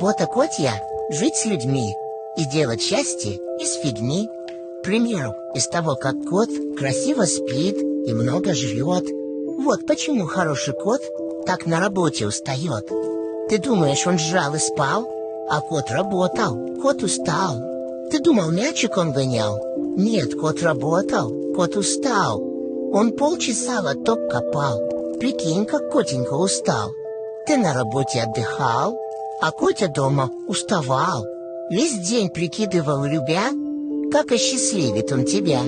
Вот так я жить с людьми и делать счастье из фигни. К примеру, из того, как кот красиво спит и много жрет. Вот почему хороший кот так на работе устает. Ты думаешь, он жрал и спал? А кот работал, кот устал. Ты думал, мячик он гонял? Нет, кот работал, кот устал. Он полчаса лоток копал. Прикинь, как котенька устал. Ты на работе отдыхал, а Котя дома уставал. Весь день прикидывал, любя, как осчастливит он тебя.